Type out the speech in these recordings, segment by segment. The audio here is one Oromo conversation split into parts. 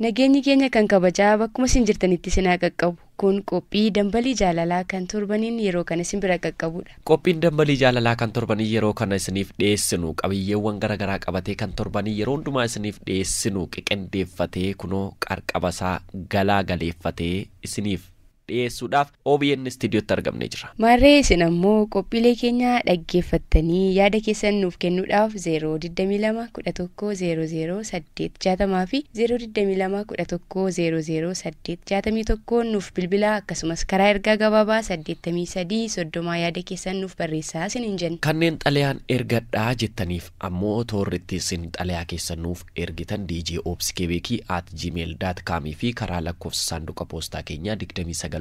Nageenyi keenya kan kabajaa bakkuma isin jirtanitti sinaa qaqqabu. Kun qophii dambalii jaalalaa kan torbaniin yeroo kana isin bira qaqqabudha. Qophiin dambalii jaalalaa kan torbanii yeroo kana isiniif dhiyeessinu qabiyyeewwan garagaraa qabatee kan torbanii yeroo hundumaa isiniif dhiyeessinu qiqindeeffatee kunoo qarqabasaa galaa galeeffatee isiniif dhiyeessuudhaaf OBN Studiotti argamnee jira. Marree isin ammoo qophiilee keenya dhaggeeffattanii yaada keessan nuuf kennuudhaaf 02211000860 fi 02211000861 nuuf bilbilaa akkasumas karaa ergaa gabaabaa 8330 yaada keessan nuuf barreessaa isiniin jenna. Kanneen xalayaan ergadhaa jettaniif ammoo toorritti isin xalayaa keessan nuuf ergitan djobskbk@gmail.com fi karaa lakkoofsa saanduqa poostaa keenyaa 2919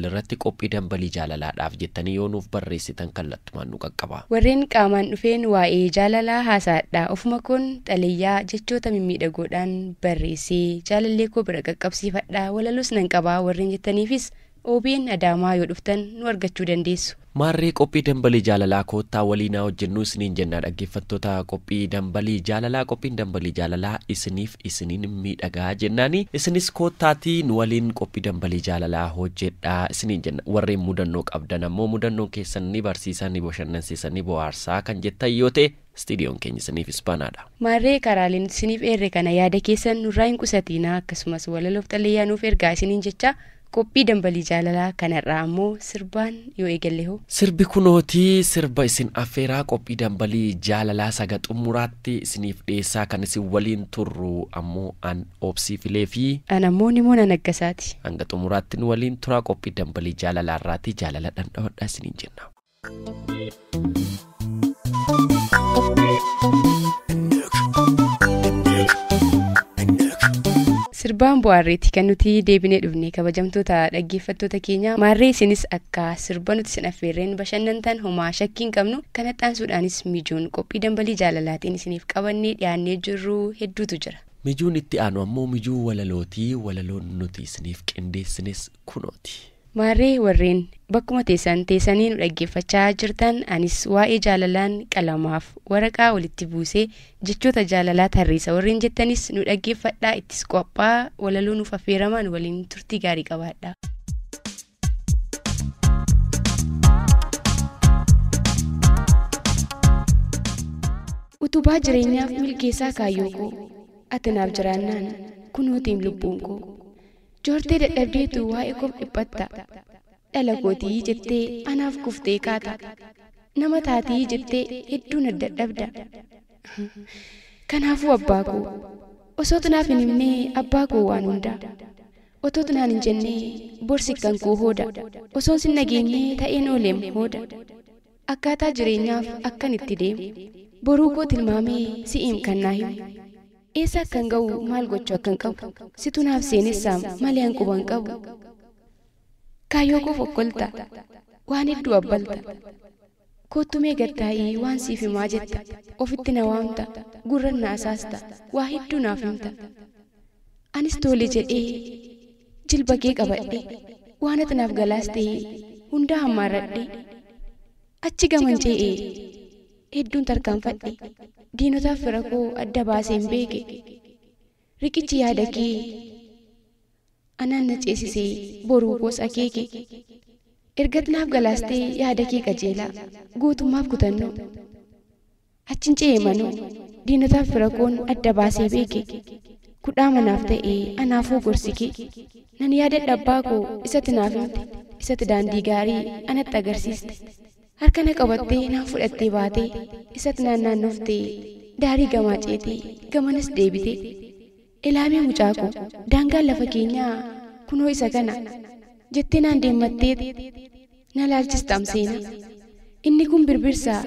irratti qophii dambalii jaalalaadhaaf jettanii yoo nuuf barreessitan kallattumaan nu qaqqaba. Warreen qaamaan dhufeen waa'ee jaalalaa haasaadhaa ofuma kun xalayaa jechoota mimmiidhagoodhaan barreessee jaalallee koo bira qaqqabsiifadhaa walalus nan qabaa warreen jettaniifis OBN Adaamaa yoo dhuftan nu argachuu dandeessu. Marree qophii dambalii jaalalaa koottaa waliinaa hojjennu isiniin jenna dhaggeeffattoota qophii dambalii jaalalaa. Qophiin dambalii jaalalaa isiniin miidhagaa jennaani isinis koottaatii nu waliin qophii dambalii jaalalaa hojjedhaa isiniin jenna. Warreen mudannoo qabdan ammoo mudannoon keessan ni barsiisaa ni bashannansiisaa ni bohaarsaa kan jettan yoo ta'e Studiyoon keenya isiniif ispanaadha. Marree karaaleen isiniif erre kana yaada keessan nurraa hin qusatiinaa akkasumas walaloof xalayaa nuuf ergaa isiniin jecha qophii dambalii jaalalaa kanarraa ammoo sirbaan yoo eegalle hoo. Sirbi kunootii sirba isin affeeraa qophii dambalii jaalalaa saga xumuraatti isiniif dhiyeessaa kan isin waliin turru ammoo an obsii filee fi an ammoo Nimoona Naggasaati. Hanga xumuraatti nu waliin turaa qophii dambalii jaalalaarraatti jaalala dhandhawadhaa isiniin jenna. Sirbaan bu'aarreetti kan nuti deebinee dhufne kabajamtoota dhaggeeffattoota keenya. Marree isinis akka sirba nuti isin affeerreen bashannantan homaa shakkiin qabnu kanadhaansuudhaanis mijuun qophii dambalii jaalalaatiin isiniif qabannee dhiyaannee jirru hedduutu jira. Mijuun itti aanu ammoo mijuu walalootii walaloon nuti isiniif qindeessines kunooti. Marree warreen bakkuma teessanii nu dhaggeeffachaa jirtan anis waa'ee jaalalaan qalamaaf waraqaa walitti buusee jechoota jaalalaa tarreessa warreen jettanis nu dhaggeeffadhaa ittis qophaa walaloo nuuf affeeraman waliin turtii gaarii qabaadhaa. Utubaa jireenyaaf milkeessaa kaayyoo koo ati naaf jiraannaan kunootiin lubbuun koo. Joortee dadhabdeetu waa'ee koof dhiphatta dhala kootii jettee anaaf kuftee kaata nama taatii jettee hedduu na dadhabda. Kanaafuu abbaa koo osootu naaf hin himnee abbaa koo waan hundaa otootu naan hin jennee borsi kan koo hooda osoon sin nageenyee ta'een ooleem hooda akkaataa jireenyaaf akkan itti deemu boruu koo tilmaamee si'iim kan naa himu. Eessa akkan ga'u maal gochuu akkan qabu situ naaf seenessaam malee hanquban qabu. Kaayyoo koo fokkolta waan hedduu abbalta koottumee gattaa'ii waan siif himaa jetta ofitti na waamta gurran na asaasta waa hedduu naaf himta. Anis tole jedhee jilba kee qabadhe waan ati naaf galaas ta'ee hundaa hammaarradhe achi gaman ce'ee hedduun tarkaanfadhe. Diinotaaf fira koo adda baaseen beeke riqichi yaada kee anaan na ceesisee boruu koos akeeke ergat naaf galaastee yaada kee qajeelaa guutummaaf kutannoo achin ce'ee manoo diinotaaf fira koon adda baasee beeke kudhaa manaaf ta'ee anaafuu gorsikee nan yaadadha abbaa koo isatti naaf himte isatti daandii gaarii anatti agarsiiste. Harka na qabattee naan fudhattee baatee isatti naannoftee daarii gamaa ceetee gamanas deebitee ilaamee mucaa koo daangaan lafa keenyaa kunoo isa kana jettee naan deemmattee na laalchistam seena inni kun birbirsaa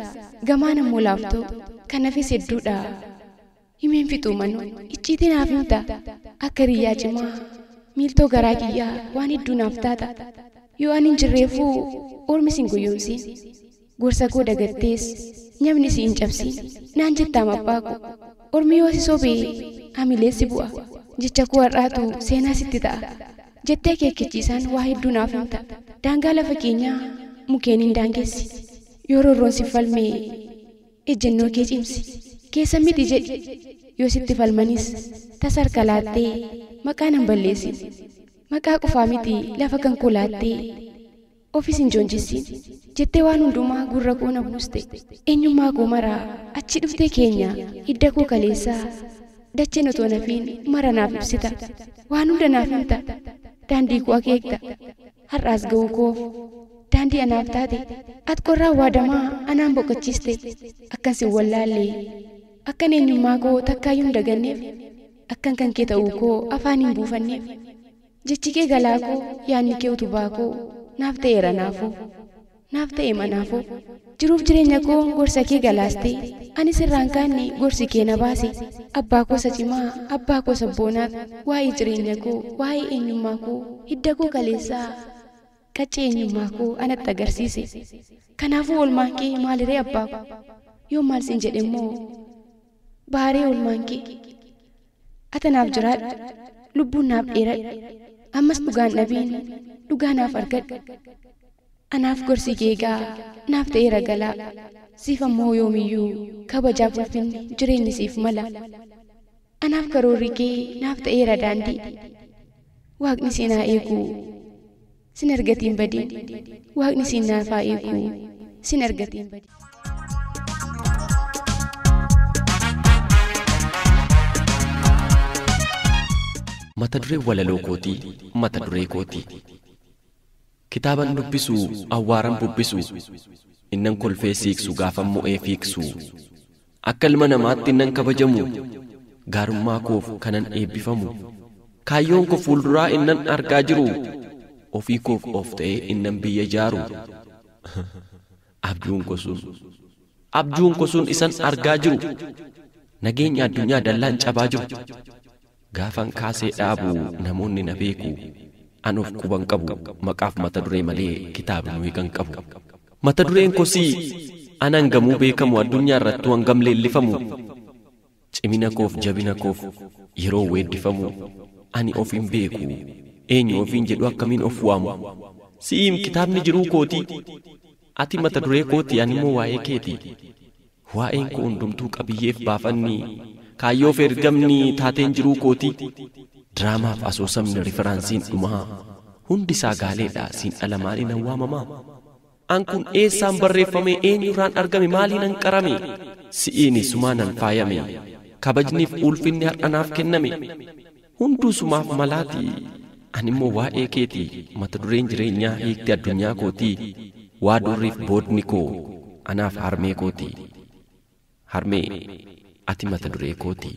gamaan ammoo laaftoo kanafis hedduudha himeen fixuu manoo icciitii naaf himta akka riyyaa cimaa miiltoo garaa kiyyaa waan hedduu naaf taata yoo ani hin jirreefuu ormi sin guyyoomsiin gorsa koo dagattees nyamni si hin cabsiin naan jettaam abbaa koo ormi yoo si sobee hamileessi bu'a jecha koo har'aatu seenaa sitti ta'a jettee keekkichiisaan waa hedduu naaf himta daangaa lafa keenyaa mukeen hin daangessi yoo roorroon si falmee ejjennoo kee cimsi keessa miti jedhi yoo sitti falmanis tasarka laattee maqaa nan balleessin. Maqaa qofaa miti lafa kan koo laattee ofis hin joonjissin jettee waan hundumaa gurra koo na buuste. Eenyummaa koo maraa achi dhuftee keenya hidda koo kaleessaa dacheen otoo nafiin mara naaf ibsita. Waan hunda naaf himta daandii koo akeekta. Har'aas ga'uu koof daandii anaaf taate ati qorraa waadamaa anaan boqochiiste. Akkan sin wallaallee akkan eenyummaa koo takkaayyuu hin daganneef akkan kan kee ta'uu koo afaan hin buufanneef. Jechi kee galaa koo yaadni kee utubaa koo naaf ta'eera naafuu naaf ta'e manaafuu. Jiruuf jireenya koo gorsa kee galaastee ani sirraan kaanne gorsi kee na baase. Abbaa koo sacimaa abbaa koo sabboonaat waa'ee jireenya koo waa'ee eenyummaa koo hidda koo kaleessaa qaccee eenyummaa koo anatti agarsiise. Kanaafuu oolmaan kee maaliree abbaa koo yoo maal sin jedhe immoo baaree oolmaan kee ati naaf jiraadhu lubbuun naaf dheeradhu ammas dhugaan dhabiin dhugaa naaf argadhu. Anaaf gorsi kee egaa naaf ta'eera galaa siif ammoo yoomiyyuu kabajaaf ulfinni jireenyi siif mala. Anaaf karoorri kee naaf ta'eera daandii waaqni si naa eegu sin argatiin badii. Waaqni si naaf haa eegu sin argatiin badii. Mata duree walaloo kootii mata duree kootii. Kitaaban dubbisu awwaaran bubbisu innan kolfee siiqsu gaafan mo'ee fiiksu. Akka ilma namaatti innan kabajamu gaarummaa koof kanan eebbifamu. Kaayyoon koo fuulduraa innan argaa jiru ofii koof of ta'ee innan biyya jaaru. Abjuun ko sun isan argaa jiru nageenya addunyaa dallaan cabaa jiru. Gaafan kaasee dhaabu namoonni na beeku anuuf quban qabu maqaaf mata duree malee kitaabni nuyi kan qabu. Mata dureen kosii anan gamuu beekamu addunyaa irratti hangam leellifamu. Cimina koof jabina koof yeroo weeddifamu ani of hin beeku eenyu ofiin jedhu akkamiin of waamu. Si'im kitaabni jiruu kooti ati mata duree kooti ani immoo waa'ee keeti. Waa'een koo hundumtuu qabiyyeef baafanni kaayyoof ergamni taateen jiruu kooti. Diraamaaf asoosamni riferaansiin dhumaa hundi isaa gaaleedha siin ala maaliin an waamamaa. An kun eessaan barreeffame eenyurraan argame maaliin an qarame. Si'iini sumaanan faayame kabajniif ulfinni har'anaaf kenname. Hunduu sumaaf malaati ani immoo waa'ee keeti. Mata dureen jireenyaa hiikti addunyaa kooti. Waa durriif boodni koo anaaf harmee kooti. Harmee ati mata duree kooti.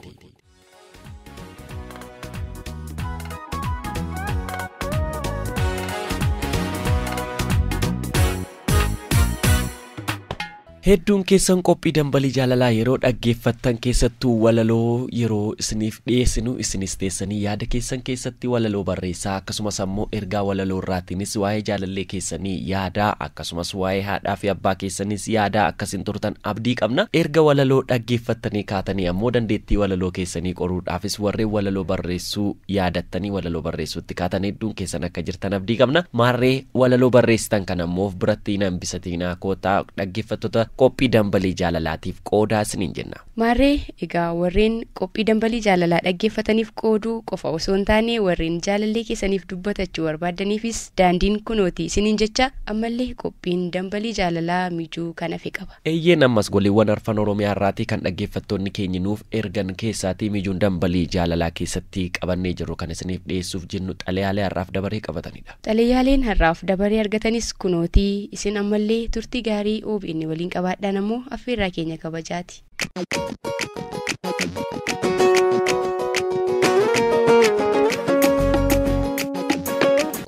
Hedduun keessan qophii dambalii jaalalaa yeroo dhaggeeffattan keessattuu walaloo yeroo isiniif dhiyeessinu isinis teessanii yaada keessan keessatti walaloo barreessaa akkasumas ammoo ergaa walaloo irraatiinis waa'ee jaalallee keessanii yaadaa akkasumas waa'ee haadhaa fi abbaa keessanis yaadaa akkasin turtan abdii qabna. Erga walaloo dhaggeeffattanii kaatanii ammoo dandeettii walaloo keessanii qoruudhaafis warreen walaloo barreessuu yaadattanii walaloo barreessuutti kaatan hedduun keessan akka jirtan abdii qabna. Maarree walaloo barreessitan kan ammoo biratti hin hambisatinaa kootaa dhaggeeffattoota qophii dambalii jaalalaatiif qoodaa isiniin jenna. Maarree egaa warreen qophii dambalii jaalalaa dhaggeeffataniif qooduu qofa osoo hin taane warreen jaalallee keessaniif dubbatachuu barbaadaniifis daandiin kunooti isiniin jecha ammallee qophiin dambalii jaalalaa mijuu kan hafe qaba. Eeyyeen ammas goleewwan arfan Oromiyaa irraatii kan dhaggeeffattoonni keenya nuuf ergan keessaatii mijuun dambalii jaalalaa keessatti qabannee jirru kan isiniif dhiyeessuuf jennu xalayaalee har'aaf dabaree qabatanidha. Xalayaaleen har'aaf dabaree argatanis kunootii isin ammallee turtii gaarii OBN waliin qabaadhaan ammoo affeerraa keenya kabajaati.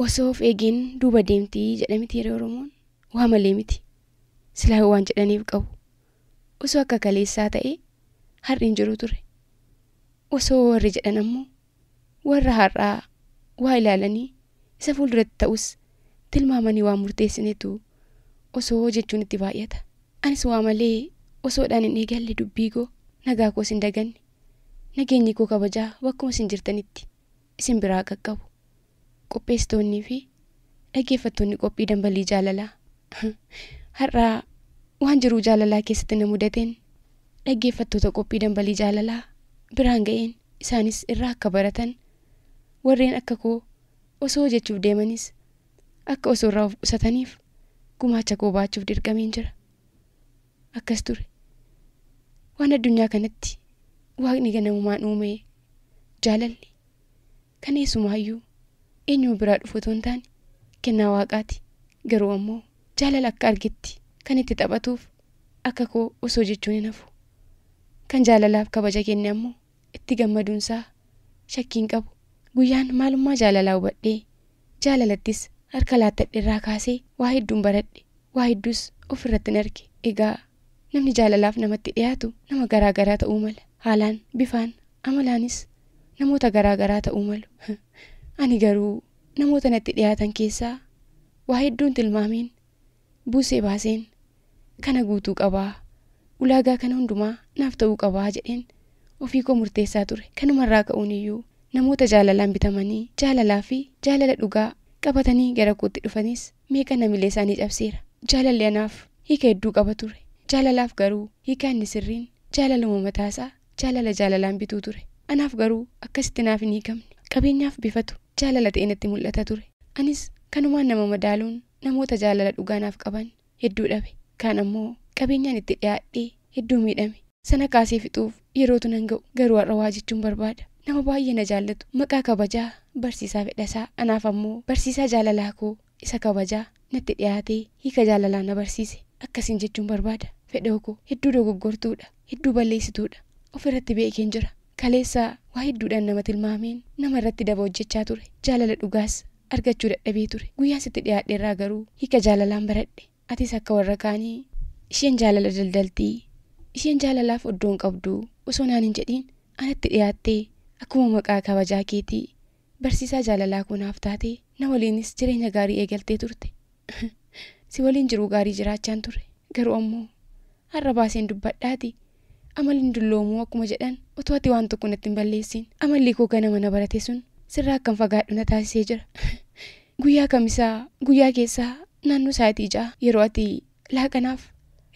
Osoo of eegin duuba deemtii jedhamiti yeroo Oromoon waa malee miti silaa waan jedhaniif qabu. Osoo akka kaleessaa ta'e har'i hin jiru ture. Osoo warri jedhan ammoo warra har'aa waa ilaalanii isa fuulduratti ta'us tilmaamanii waan murteessinetu osoo jechuun itti baay'ata. Anis waa malee osoodhaan hin eegalle dubbii koo nagaa koo sin daganne nageenyi koo kabajaa bakkuma sin jirtanitti isin biraa qaqqabu. Qopheessitoonnii fi dhaggeeffattoonni qophii dambalii jaalalaa har'aa waan jiruu jaalalaa keessatti na mudateen dhaggeeffattoota qophii dambalii jaalalaa biraan ga'een isaanis irraa akka baratan warreen akka koo osoo jechuuf deemanis akka osoo irraa of qusataniif gumaacha koo baachuuf dirqameen jira. Akkas ture. Waan addunyaa kanatti waaqni ganamumaan uume jaalalli kan eessumaayyuu eenyu biraa dhufu otoo hin taane kennaa waaqaati. Garuu ammoo jaalala akka argetti kan itti taphatuuf akka koo osoo jechuun hin hafu. Kan jaalalaaf kabaja kenne ammoo itti gammaduunsaa shakkiin qabu. Guyyaan maalummaa jaalalaa hubadhee jaalalattis harka laattadhe irraa kaasee waa hedduun baradhe, waa hedduus ofirratti hin arge. Egaa namni jaalalaaf namatti dhiyaatu nama garaa garaa ta'uu mala. Haalaan, bifaan, amalaanis namoota garaa garaa ta'uu malu. Ani garuu namoota natti dhiyaatan keessaa waa hedduun tilmaameen buusee baaseen kana guutuu qabaa, ulaagaa kana hundumaa naaf ta'uu qabaa jedheen ofii koo murteessaa ture. Kanumarraa ka'uun iyyuu namoota jaalalaan bitamanii jaalalaa fi jaalala dhugaa qabatanii gara kootti dhufanis meeqa namilee isaanii cabseera. Jaalalli anaaf hiika hedduu qaba ture. Jaalalaaf garuu hiika inni sirriin jaalaluma mataasaa jaalala jaalalaan bituu ture. Anaaf garuu akkasitti naaf hin hiikamne. Qabeenyaaf bifatu jaalala ta'e natti mul'ata ture. Anis kanumaan nama madaaluun namoota jaalala dhugaa naaf qaban hedduu dhabe. Kaan ammoo qabeenyaan itti dhiyaadhee hedduu miidhame. Sana kaasee fixuuf yerootu nan ga'u. Garuu har'a waa jechuun barbaada. Nama baay'ee na jaallatu maqaa kabajaa barsiisaa fedhasaa. Anaaf ammoo barsiisaa jaalalaa koo isa kabajaa natti dhiyaatee hiika jaalalaa na barsiise. Akkasiin jechuun barbaada. Fedhoo koo hedduu dogoggortuudha, hedduu balleessituudha. Ofirratti beekeen jira. Kaleessaa waa hedduudhaan nama tilmaameen nama irratti daba hojjechaa ture. Jaalala dhugaas argachuu dadhabee ture. Guyyaan sitti dhiyaadheerraa garuu hiika jaalalaan baradhe. Atis akka warra kaanii isheen jaalala daldaltii, isheen jaalalaaf oddoon qabdu osoo naan hin jedhiin anatti dhiyaattee akkuma maqaa kabajaa keetii barsiisaa jaalalaa kunaaf taatee na waliinis jireenya gaarii eegaltee turte. Si waliin jiruu gaarii jiraachaan ture. Garuu ammoo har'a baaseen dubbadhaati amalin dulloomuu akkuma jedhan otoo ati waan tokko natti hin balleessin. Amalli koo ganama na barate sun sirraa akkan fagaadhu na taasisee jira. Guyyaa kamisaa guyyaa keessaa naannoo sa'aatii 6 yeroo ati laaqanaaf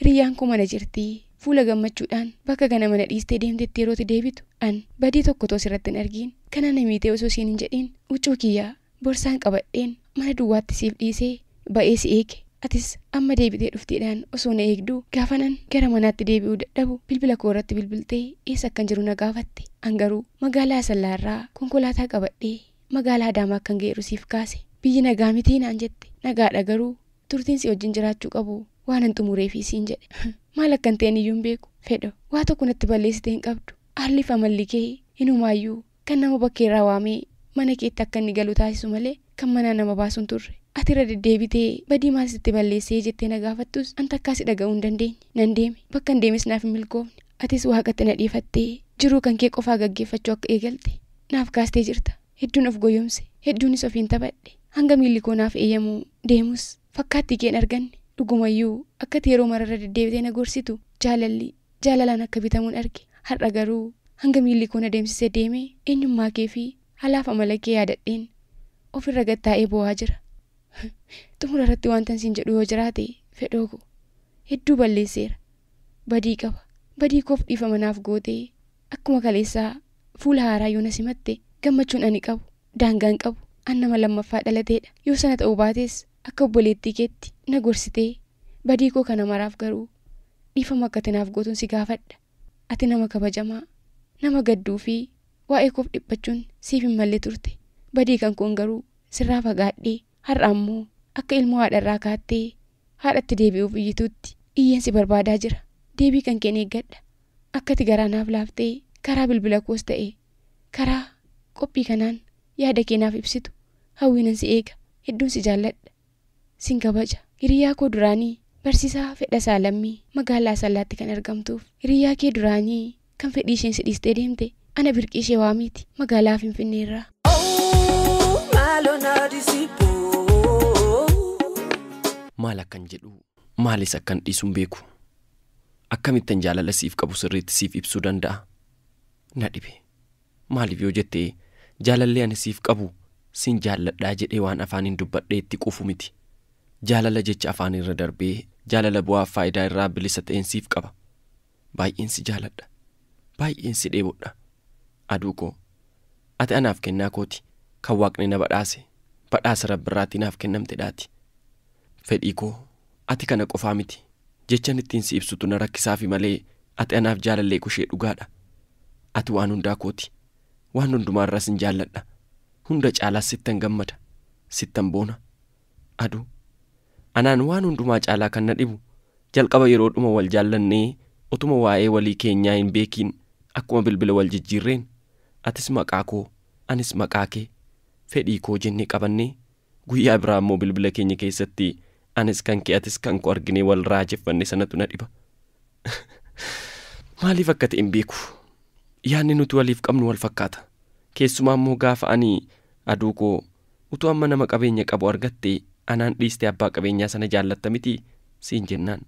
hiriyyaan koo mana jirtii fuula gammachuudhaan bakka ganama na dhiistee deemtetti yerootti deebitu an badii tokko toos irratti hin argiin kana namiitee osoo siin hin jedhiin huccuu kiyyaa borsaan qabadheen mana duwwaatti siif dhiisee ba'ee si eege. Atis amma deebitee dhuftiidhaan osoo na eegduu gaafanan gara manaatti deebi'uu dadhabu bilbila koo irratti bilbiltee eessa akkan jiru na gaafatte. An garuu magaalaa Asallaarraa konkolaataa qabadhee magaalaa Adaamaa akkan geeru siif kaase. Biyyi nagaa mitii naan jette. Nagaadha garuu turtiin si wajjin jiraachuu qabu waan hin xumureefii siin jedhe. Maal akkan ta'een iyyuu hin beeku. Fedho waa tokko natti balleessitee hin qabdu. Haalliif amalli kee inumaayyuu kan nama bakkeerraa waamee mana keetti akka inni galu taasisu malee kan manaa nama baasuun turre. Ati irra deddeebitee badii maal sitti balleessee jettee na gaafattus an takkaas dhaga'uu hin dandeenye. Nan deeme bakka hin deemes naaf hin milkoofne. Atis waaqatti na dhiifattee jiruu kan kee qofaa gaggeeffachuu akka eegalte naaf kaastee jirta. Hedduun of goyomse, hedduunis ofiin taphadhe. Hanga miilli koo naaf eeyyamuu deemus fakkaattii keen arganne. Dhugumayyuu akkati yeroo mararra deddeebitee na gorsitu jaalalaan akka bitamuun arge. Har'a garuu hanga miilli koo na deemsisee deemee eenyummaa kee fi halaaf amala kee yaadadheen ofirra gattaa'ee boo'aa jira. Xumura irratti wanta siin jedhu yoo jiraate fedhoo koo hedduu balleesseera. Badii qaba. Badii koof dhiifama naaf gootee akkuma kaleessaa fuula haaraa yoo na simatte gammachuun ani qabu daangaan qabu an nama lammaffaa dhalateedha. Yoo sana ta'uu baates akka obboleettii keetti na gorsitee badii koo kana maraaf garuu dhiifama akka naaf gootuun si gaafadha. Ati nama kabajamaa, nama gadduu fi waa'ee koof dhiphachuun siif hin malle turte. Badii kan koon garuu sirraa fagaadhee har'a ammoo akka ilmoo haadharraa kaattee haadhatti deebi'uuf iyyituutti iyyeensi barbaadaa jira. Deebii kan keen eeggadha. Akkati garaa naaf laaftee karaa bilbila koos ta'e karaa qophii kanaan yaada keenaaf ibsitu hawwiinan si eega. Hedduun si jaalladha. Sin kabaja. Hiriyaa koo duraanii barsiisaa Fedhasaa Lammii magaalaa Asallaatti kan argamtuuf hiriyaa kee duraanii kan fedhii isheen si dhiistee deemte ana birqii ishee waamiiti magaalaa Finfinneerraa. Maal akkan jedhu maalis akkan dhiisuun beeku. Akkamittan jaalala siif qabu sirriitti siif ibsuu danda'a. Na dhibe. Maaliif yoo jettee jaalalli ani siif qabu sin jaalladhaa jedhee waan afaaniin dubbadhee itti quufu miti. Jaalala jecha afaan irra darbee jaalala bu'aaf faayidaa irraa bilisa ta'een siif qaba. Baay'een si jaalladha. Baay'een si dheebodha. Aduu koo ati anaaf kennaa kooti kan waaqni na badhaase badhaasa rabbirraatii naaf kennamtedhaati. Fedhii koo ati kana qofaa miti jechan ittiin si ibsutu na rakkisaafi malee ati anaaf jaalallee kushee dhugaadha. Ati waan hundaa kooti waan hundumaarras hin jaalladha. Hunda caalaas sittan gammada sittan boona. Aduu anaan waan hundumaa caalaa kan na dhibu jalqaba yeroo dhuma wal jaallannee utuma waa'ee walii keenyaa hin beekiin akkuma bilbila wal jijjiirreen atis maqaa koo anis maqaa kee fedhii koo jennee qabannee guyyaa biraa immoo bilbila keenya keessatti anis kan kee atis kan koo arginee wal raajeffanne sanatu na dhiba. Maaliif akka ta'e hin beeku. Yaanni nuti waliif qabnu wal fakkaata. Keessumaa immoo gaafa ani aduu koo utuu amma nama qabeenya qabu argattee anaan dhiiste abbaa qabeenyaa sana jaallatta miti siin jennaan.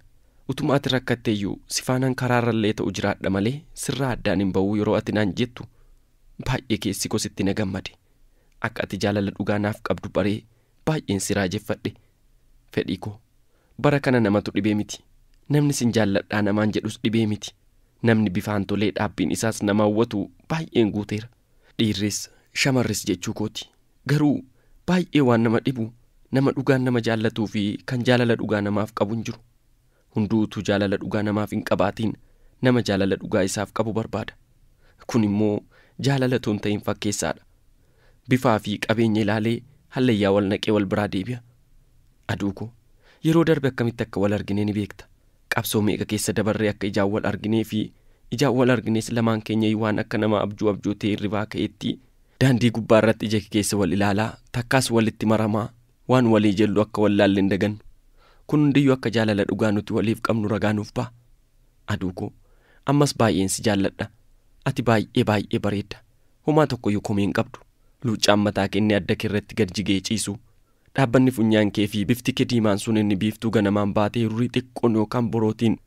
Utuma ati rakkatteeyyuu si faanaan karaarrallee ta'u jiraadha malee sirraa addaan hin ba'uu yeroo ati naan jettu baay'ee keessi koo sitti na gammade. Akka ati jaalala dhugaa naaf qabdu baree baay'een si raajeffadhe. Fedhii koo bara kana namatu dhibee miti. Namni sin jaalladhaa namaan jedhus dhibee miti. Namni bifaan tolee dhaabbiin isaas nama hawwatu baay'een guuteera. Dhiirris shamarris jechuu kooti. Garuu baay'ee waan nama dhibu nama dhugaan nama jaallatuu fi kan jaalala dhugaa namaaf qabu hin jiru. Hunduutu jaalala dhugaa namaaf hin qabaatiin nama jaalala dhugaa isaaf qabu barbaada. Kun immoo jaalala toon ta'in fakkeessaadha. Bifaa fi qabeenya ilaalee hallayyaa wal naqee wal biraa deebi'a. Aduu koo yeroo darbe akkamitti akka wal arginee ni beekta. Qabsoo meeqa keessa dabarree akka ijaan wal arginee fi ijaan wal arginees lamaan keenya waan akka nama abjuu ta'e irribaa ka'eetti daandii gubbaa irratti ija keessa wal ilaalaa takkaas walitti maramaa waan walii jellu akka wal laalleen dagan. Kun hundiyyuu akka jaalala dhugaa nuti waliif qabnu ragaa nuuf ba'a. Aduu koo ammas baay'een si jaalladha. Ati baay'ee bareedda. Homaa tokkoyyuu komii hin qabdu. Luuccaan mataa kennee adda keerratti gad jigee ciisu. Dhaabbanni funyaan kee fi bifti kee diimaan sun inni biiftuu ganamaan baatee rurii xiqqoon yookaan borootiin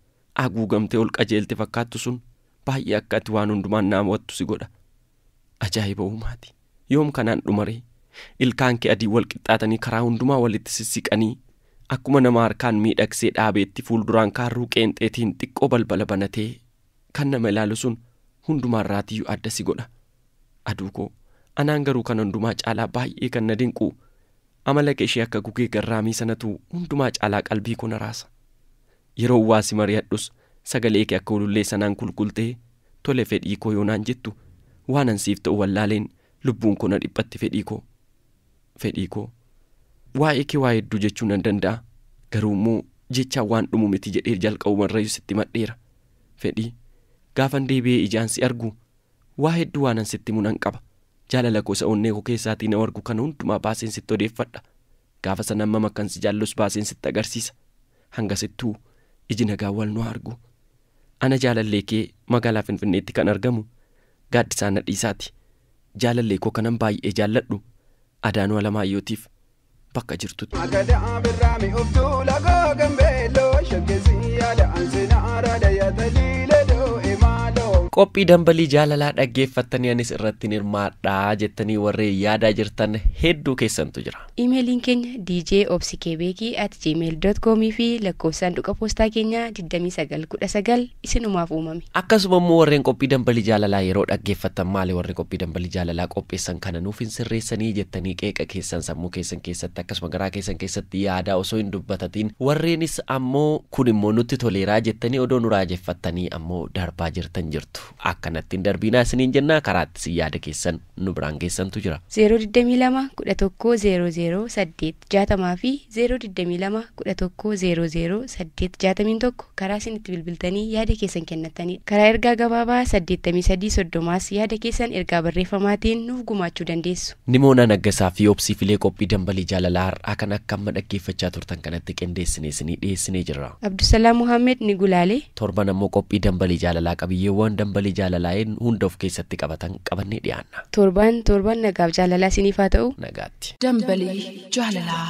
haguugamtee ol qajeelte fakkaattu sun baay'ee akka ati waan hundumaan nama wattu si godha. Ajaa'iba uumaati. Yoom kanaan dhumaree ilkaan kee adii wal qixxaatanii karaa hundumaa walitti sissiqanii akkuma nama harkaan miidhagsee dhaabeetti fuulduraan kaarruu qeenxeetiin xiqqoo balbala banatee kan nama ilaalu sun hundumaarraatiyyuu adda si godha. Aduu koo anaan garuu kan hundumaa caalaa baay'ee kan na dinqu amala ishee akka gugee garraamii sanatu hundumaa caalaa qalbii koo na raasa. Yeroo waa si mari'adhus sagalee kee akka ulullee sanaan kulkultee tole fedhii koo yoonaan jettu waan ansiif ta'u wallaaleen lubbuun koo na dhiphatti fedhii koo waa'ee kee waa hedduu jechuu nan danda'a. Garuu immoo jechaan waan dhumu miti jedhee jalqabumarrayyuu sitti madheera. Fedhii gaafan deebi'ee ijaan si argu waa hedduu waan an sitti munan qaba. Jaalala koo isa onnee koo keessaatii na argu kana hundumaa baaseen sitti odeeffadha. Gaafa sana amma makkan si jaallus baaseen sitti agarsiisa. Hangasittuu iji nagaa wal nu argu. Ana jaalallee kee magaalaa Finfinneetti kan argamu Gaaddisaa Nadhiisaati. Jaalallee koo kanan baay'ee jaalladhu Adaanuu Alamaayyootiif bakka jirtutti. Qophii dambalii jaalalaa dhaggeeffattanii anis irratti hirmaadhaa jettanii warreen yaadaa jirtan hedduu keessantu jira. Iimeeliin keenya djobsikebeki@gmail.com fi lakkoofsaan dhuqa poostaa keenya 2919 isinumaaf uumame. Akkasuma immoo warreen qophii dambalii jaalalaa yeroo dhaggeeffattan maali warri qophii dambalii jaalalaa qopheessan kana nuuf hin sirreessanii jettanii qeeqa keessan sammuu keessan keessatti akkasuma garaa keessan keessatti yaadaa osoo hin dubbatatiin warreenis ammoo kun immoo nutti toleeraa jettanii odoo nu raajeffattanii ammoo darbaa jirtan jirtu. Akkanattiin darbiinaa isiniin jennaa karaatti si yaada keessan nu biraan geessantu jira. 022-1100-860 fi 022-1100-861 karaa isinitti bilbiltanii yaada keessan kennatanii karaa ergaa gabaabaa 8330 yaada keessan ergaa barreeffamaatiin nuuf gumaachuu dandeessu. Nimoona Naggasaa fi Obsii Filee qophii dambalii jaalalaa har'aa kan akka amma dhaggeeffachaa turtan kanatti qindeessinee isinii dhiyeessinee jirra. Abdusalaam Muhammed ni gulaalee. Torban ammoo qophii dambalii jaalalaa qabiyyeewwan dambalii jaalalaa'een hunda of keessatti qabatan qabannee dhiyaanna. Torban nagaaf jaalalaa isiniif haa ta'u. Nagaatti. Dambalii jaalalaa.